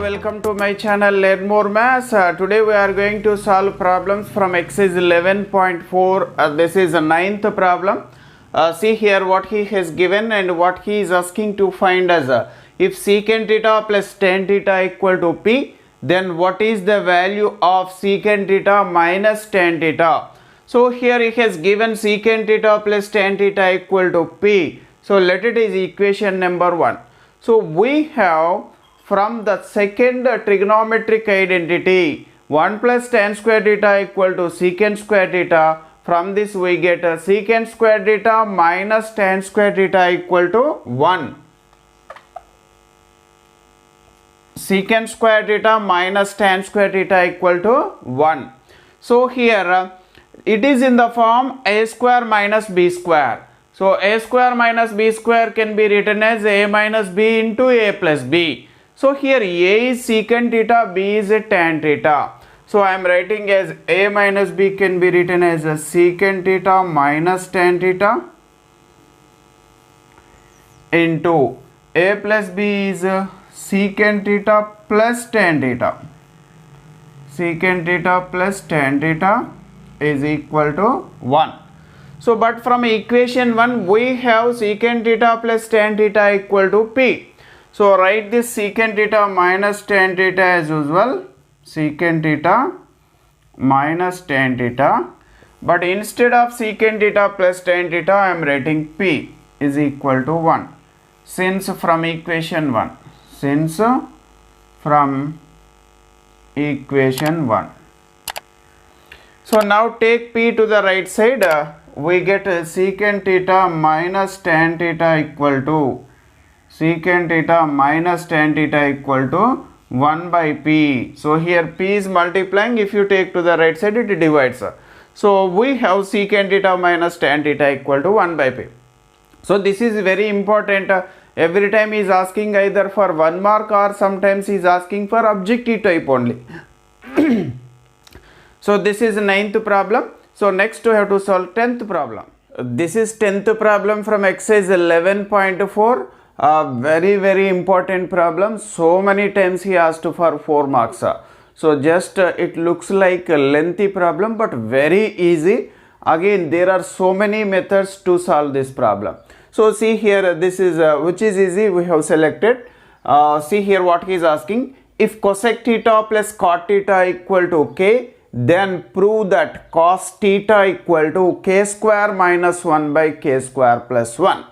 welcome to my channel Learn More Maths. Today we are going to solve problems from exercise 11.4. This is the ninth problem. See here what he has given and what he is asking to find as if secant theta plus tan theta equal to p, then what is the value of secant theta minus tan theta? So here he has given secant theta plus tan theta equal to p. So let it is equation number 1. So we have from the second trigonometric identity 1 plus tan square theta equal to secant square theta. From this we get secant square theta minus tan square theta equal to 1. Secant square theta minus tan square theta equal to 1. So here it is in the form a square minus b square. So a square minus b square can be written as a minus b into a plus b. So here a is secant theta, b is a tan theta. So I am writing as a minus b can be written as a secant theta minus tan theta into a plus b is a secant theta plus tan theta. Secant theta plus tan theta is equal to 1. So but from equation 1 we have secant theta plus tan theta equal to p. So write this secant theta minus tan theta as usual, secant theta minus tan theta, but instead of secant theta plus tan theta I am writing p is equal to 1 since from equation 1. Since from equation 1. So now take p to the right side, we get secant theta minus tan theta equal to secant theta minus tan theta equal to 1 by p. So here p is multiplying, if you take to the right side it divides. So we have secant theta minus tan theta equal to 1 by p. So this is very important. Every time he is asking either for 1 mark or sometimes he is asking for objective type only. So this is 9th problem. So next we have to solve 10th problem. This is 10th problem from exercise 11.4. Very important problem. So many times he asked for 4 marks. So just it looks like a lengthy problem but very easy. Again there are so many methods to solve this problem. So see here, this is which is easy we have selected. See here what he is asking. If cosec theta plus cot theta equal to k, then prove that cos theta equal to k square minus 1 by k square plus 1.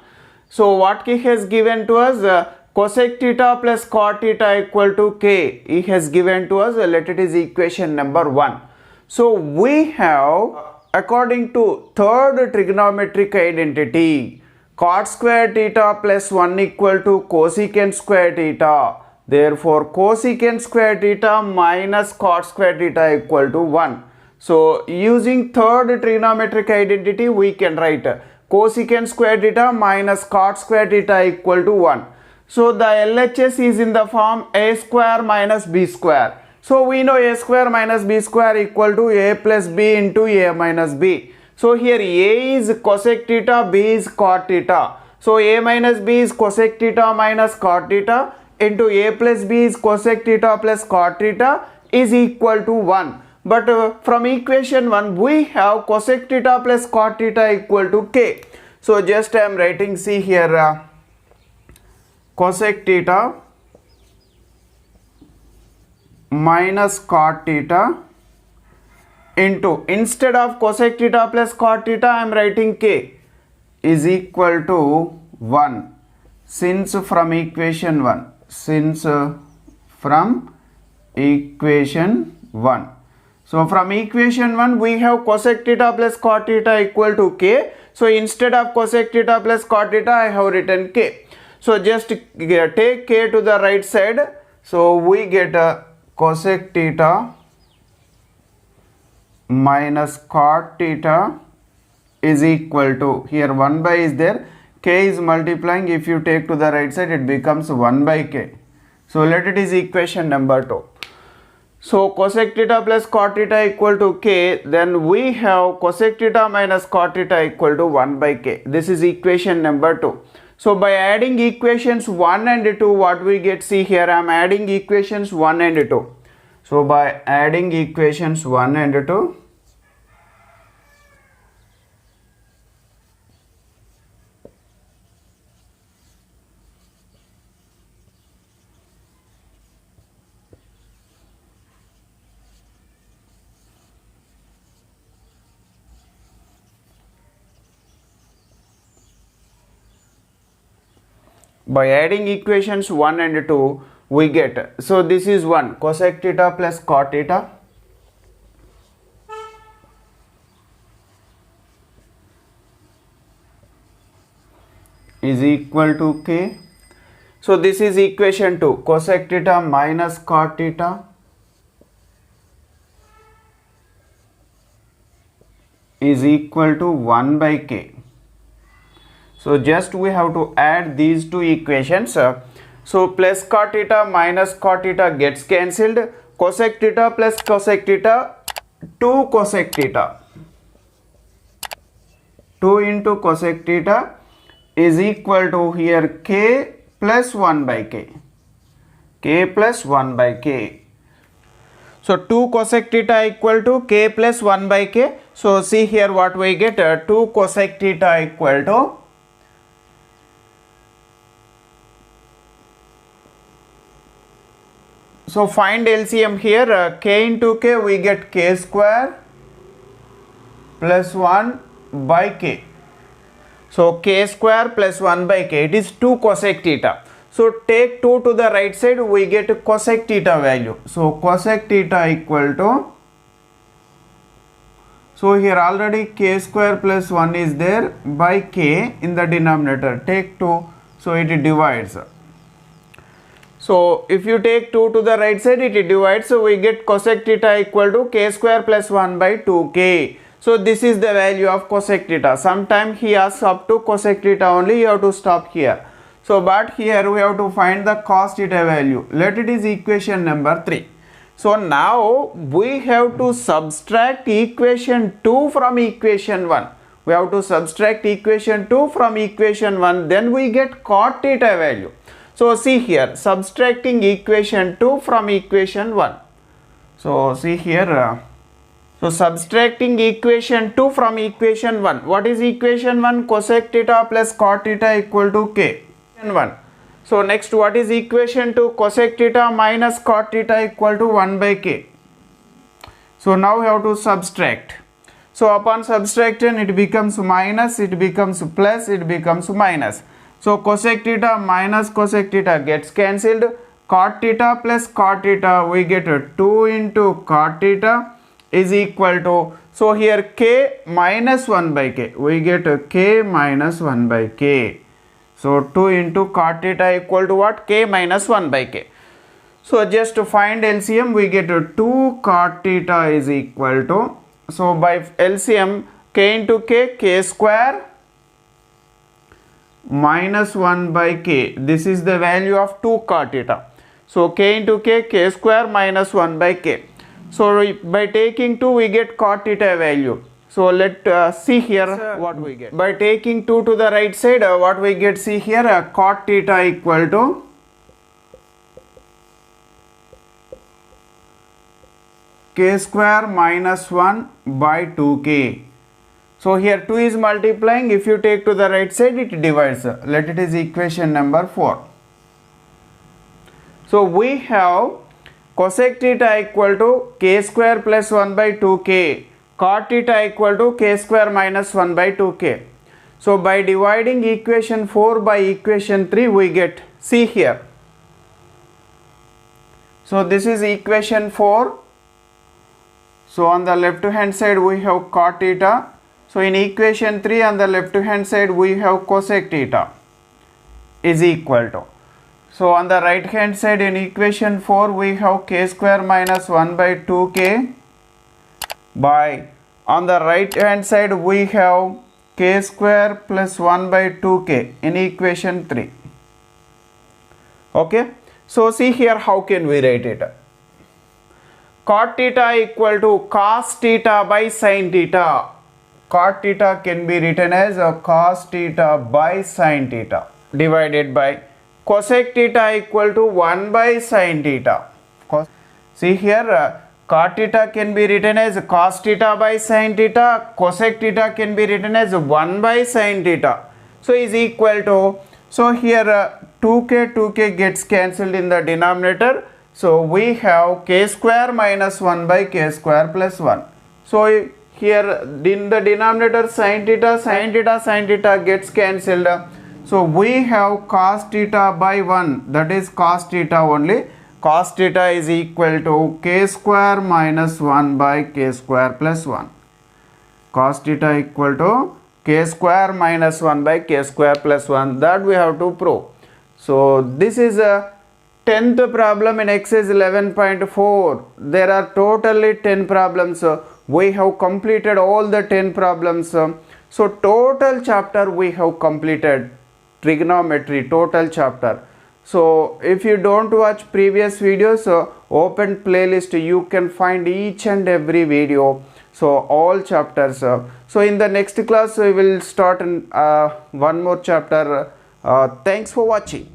So what he has given to us, cosec theta plus cot theta equal to k, he has given to us, let it is equation number 1. So we have, according to third trigonometric identity, cot square theta plus 1 equal to cosecant square theta. Therefore cosecant square theta minus cot square theta equal to 1. So using third trigonometric identity we can write cosecant square theta minus cot square theta equal to 1. So the LHS is in the form a square minus b square. So we know a square minus b square equal to a plus b into a minus b. So here a is cosec theta, b is cot theta. So a minus b is cosec theta minus cot theta into a plus b is cosec theta plus cot theta is equal to 1. But from equation 1 we have cosec theta plus cot theta equal to k. So just I am writing, see here, cosec theta minus cot theta into, instead of cosec theta plus cot theta I am writing k is equal to 1 since from equation 1. Since from equation 1. So from equation 1 we have cosec theta plus cot theta equal to k. So instead of cosec theta plus cot theta I have written k. So just take k to the right side. So we get cosec theta minus cot theta is equal to, here 1 by is there, k is multiplying, if you take to the right side it becomes 1 by k. So let it is equation number 2. So cosec theta plus cot theta equal to k, then we have cosec theta minus cot theta equal to 1 by k. This is equation number 2. So by adding equations 1 and 2, what we get, see here I am adding equations 1 and 2. So by adding equations 1 and 2, by adding equations 1 and 2 we get, so this is 1 cosec theta plus cot theta is equal to k. So this is equation 2 cosec theta minus cot theta is equal to 1 by k. So just we have to add these two equations. So plus cot theta minus cot theta gets cancelled. Cosec theta plus cosec theta, 2 cosec theta. 2 into cosec theta is equal to here k plus 1 by k. K plus 1 by k. So 2 cosec theta equal to k plus 1 by k. So see here what we get, 2 cosec theta equal to, so find LCM here, k into k we get k square plus 1 by k. So k square plus 1 by k, it is 2 cosec theta. So take 2 to the right side, we get cosec theta value. So cosec theta equal to, so here already k square plus 1 is there by k in the denominator. Take 2, so it divides. So if you take 2 to the right side, it divides, so we get cosec theta equal to k square plus 1 by 2k. So this is the value of cosec theta. Sometimes he asks up to cosec theta only, you have to stop here. So but here we have to find the cos theta value. Let it is equation number 3. So now we have to subtract equation 2 from equation 1. We have to subtract equation 2 from equation 1, then we get cot theta value. So see here, subtracting equation 2 from equation 1. So see here, so subtracting equation 2 from equation 1. What is equation 1? Cosec theta plus cot theta equal to k. 1. So next, what is equation 2? Cosec theta minus cot theta equal to 1 by k. So now we have to subtract. So upon subtraction, it becomes minus, it becomes plus, it becomes minus. So cosec theta minus cosec theta gets cancelled. Cot theta plus cot theta, we get 2 into cot theta is equal to, so here k minus 1 by k, we get k minus 1 by k. So 2 into cot theta equal to what? K minus 1 by k. So just to find LCM, we get 2 cot theta is equal to, so by LCM, k into k, k square minus 1 by k. This is the value of 2 cot theta. So k into k, k square minus 1 by k. So by taking 2 we get cot theta value. So let see here what we get. By taking 2 to the right side, what we get, see here, cot theta equal to k square minus 1 by 2k. So here 2 is multiplying, if you take to the right side, it divides. Let it is equation number 4. So we have cosec theta equal to k square plus 1 by 2k, cot theta equal to k square minus 1 by 2k. So by dividing equation 4 by equation 3, we get, see here. So this is equation 4. So on the left hand side we have cot theta. So in equation 3 on the left hand side we have cosec theta is equal to. So on the right hand side in equation 4 we have k square minus 1 by 2k by, on the right hand side we have k square plus 1 by 2k in equation 3. Okay. So see here how can we write it. Cot theta equal to cos theta by sin theta. Cot theta can be written as a cos theta by sin theta. divided by cosec theta equal to 1 by sin theta. See here, cot theta can be written as cos theta by sin theta, cosec theta can be written as 1 by sin theta. So is equal to, so here 2k gets cancelled in the denominator. So we have k square minus 1 by k square plus 1. So here in the denominator sin theta gets cancelled. So we have cos theta by 1, that is cos theta only. Cos theta is equal to k square minus 1 by k square plus 1. Cos theta equal to k square minus 1 by k square plus 1, that we have to prove. So this is a 10th problem in exercise 11.4. There are totally 10 problems. We have completed all the 10 problems. So total chapter we have completed, trigonometry total chapter. So if you don't watch previous videos, open playlist, you can find each and every video. So all chapters. So in the next class we will start one more chapter. Thanks for watching.